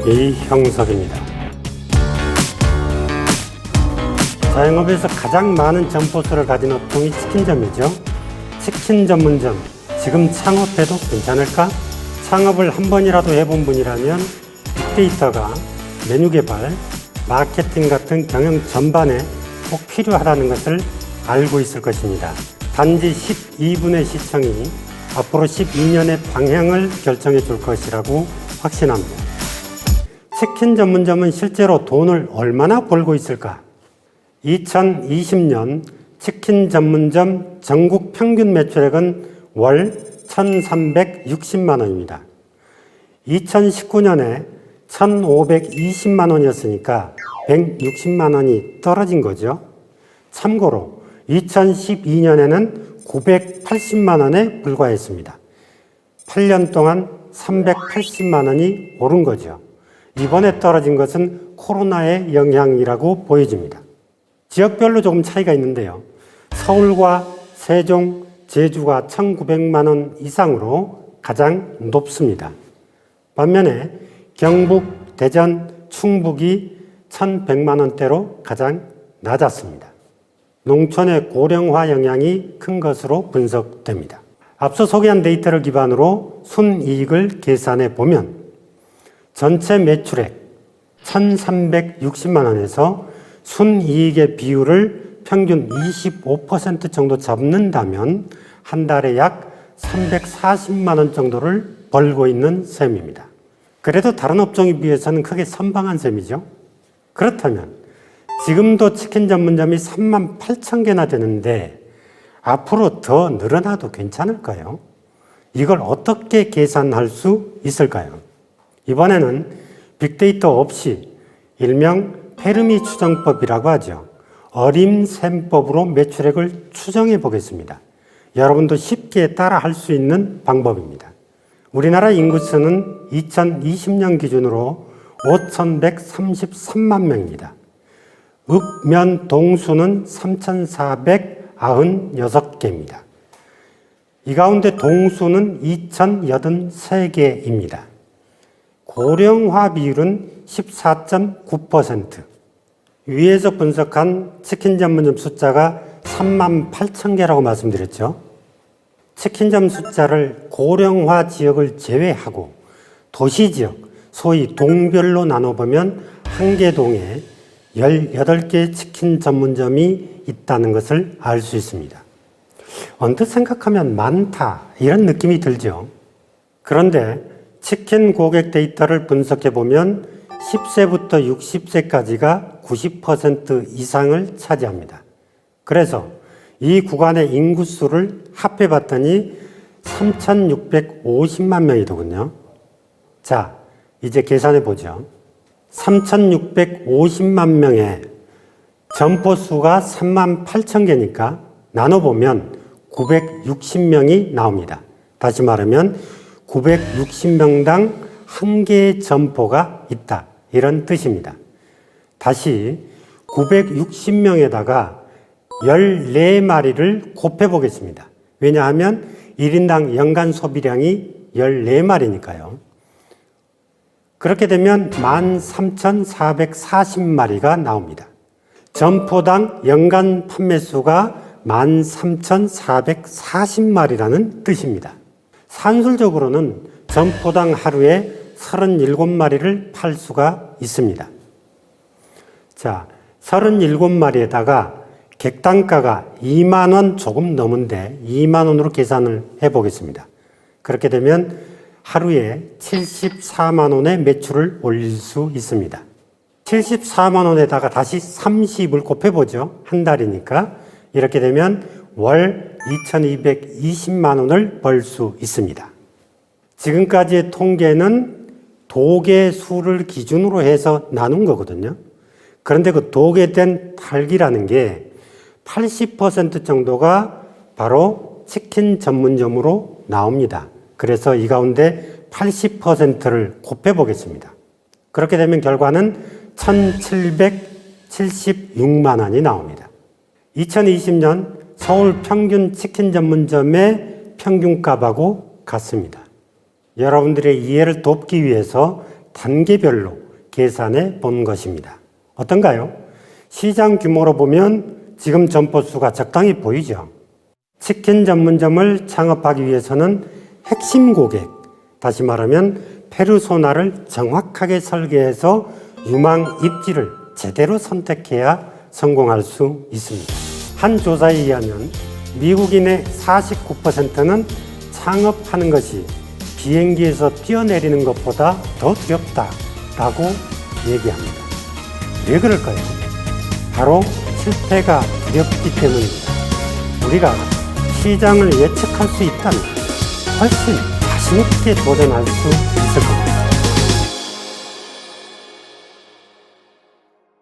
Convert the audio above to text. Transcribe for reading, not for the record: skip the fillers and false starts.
이형석입니다. 자영업에서 가장 많은 점포수를 가진 업종이 치킨점이죠. 치킨 전문점, 지금 창업해도 괜찮을까? 창업을 한 번이라도 해본 분이라면 빅데이터가 메뉴 개발, 마케팅 같은 경영 전반에 꼭 필요하다는 것을 알고 있을 것입니다. 단지 12분의 시청이 앞으로 12년의 방향을 결정해 줄 것이라고 확신합니다. 치킨 전문점은 실제로 돈을 얼마나 벌고 있을까? 2020년 치킨 전문점 전국 평균 매출액은 월 1,360만 원입니다. 2019년에 1,520만 원이었으니까 160만 원이 떨어진 거죠. 참고로 2012년에는 980만 원에 불과했습니다. 8년 동안 380만 원이 오른 거죠. 이번에 떨어진 것은 코로나의 영향이라고 보여집니다. 지역별로 조금 차이가 있는데요. 서울과 세종, 제주가 1,900만 원 이상으로 가장 높습니다. 반면에 경북, 대전, 충북이 1,100만 원대로 가장 낮았습니다. 농촌의 고령화 영향이 큰 것으로 분석됩니다. 앞서 소개한 데이터를 기반으로 순이익을 계산해 보면 전체 매출액 1,360만 원에서 순이익의 비율을 평균 25% 정도 잡는다면 한 달에 약 340만 원 정도를 벌고 있는 셈입니다. 그래도 다른 업종에 비해서는 크게 선방한 셈이죠. 그렇다면 지금도 치킨 전문점이 3만 8천 개나 되는데 앞으로 더 늘어나도 괜찮을까요? 이걸 어떻게 계산할 수 있을까요? 이번에는 빅데이터 없이 일명 페르미 추정법이라고 하죠. 어림셈법으로 매출액을 추정해 보겠습니다. 여러분도 쉽게 따라 할 수 있는 방법입니다. 우리나라 인구수는 2020년 기준으로 5,133만 명입니다. 읍면 동수는 3,496개입니다. 이 가운데 동수는 2,083개입니다. 고령화 비율은 14.9%. 위에서 분석한 치킨 전문점 숫자가 3만 8천 개라고 말씀드렸죠. 치킨점 숫자를 고령화 지역을 제외하고 도시 지역, 소위 동별로 나눠보면 한 개 동에 18개 치킨 전문점이 있다는 것을 알 수 있습니다. 언뜻 생각하면 많다 이런 느낌이 들죠. 그런데 치킨 고객 데이터를 분석해 보면 10세부터 60세까지가 90% 이상을 차지합니다. 그래서 이 구간의 인구수를 합해 봤더니 3,650만 명이더군요. 자, 이제 계산해 보죠. 3,650만 명의 점포 수가 3만 8천 개니까 나눠보면 960명이 나옵니다. 다시 말하면 960명당 한 개의 점포가 있다. 이런 뜻입니다. 다시 960명에다가 14마리를 곱해 보겠습니다. 왜냐하면 1인당 연간 소비량이 14마리니까요. 그렇게 되면 13,440마리가 나옵니다. 점포당 연간 판매수가 13,440마리라는 뜻입니다. 산술적으로는 점포당 하루에 37마리를 팔 수가 있습니다. 자, 37마리에다가 객단가가 2만 원 조금 넘은데 2만 원으로 계산을 해보겠습니다. 그렇게 되면 하루에 74만 원의 매출을 올릴 수 있습니다. 74만 원에다가 다시 30을 곱해보죠. 한 달이니까. 이렇게 되면 월 2,220만 원을 벌 수 있습니다. 지금까지의 통계는 도개 수를 기준으로 해서 나눈 거거든요. 그런데 그 도개된 탈기라는 게 80% 정도가 바로 치킨 전문점으로 나옵니다. 그래서 이 가운데 80%를 곱해 보겠습니다. 그렇게 되면 결과는 1,776만 원이 나옵니다. 2020년 서울 평균 치킨 전문점의 평균값하고 같습니다. 여러분들의 이해를 돕기 위해서 단계별로 계산해 본 것입니다. 어떤가요? 시장 규모로 보면 지금 점포 수가 적당히 보이죠? 치킨 전문점을 창업하기 위해서는 핵심 고객, 다시 말하면 페르소나를 정확하게 설계해서 유망 입지를 제대로 선택해야 성공할 수 있습니다. 한 조사에 의하면 미국인의 49%는 창업하는 것이 비행기에서 뛰어내리는 것보다 더 두렵다라고 얘기합니다. 왜 그럴까요? 바로 실패가 두렵기 때문입니다. 우리가 시장을 예측할 수 있다면 훨씬 자신 있게 도전할 수 있을 겁니다.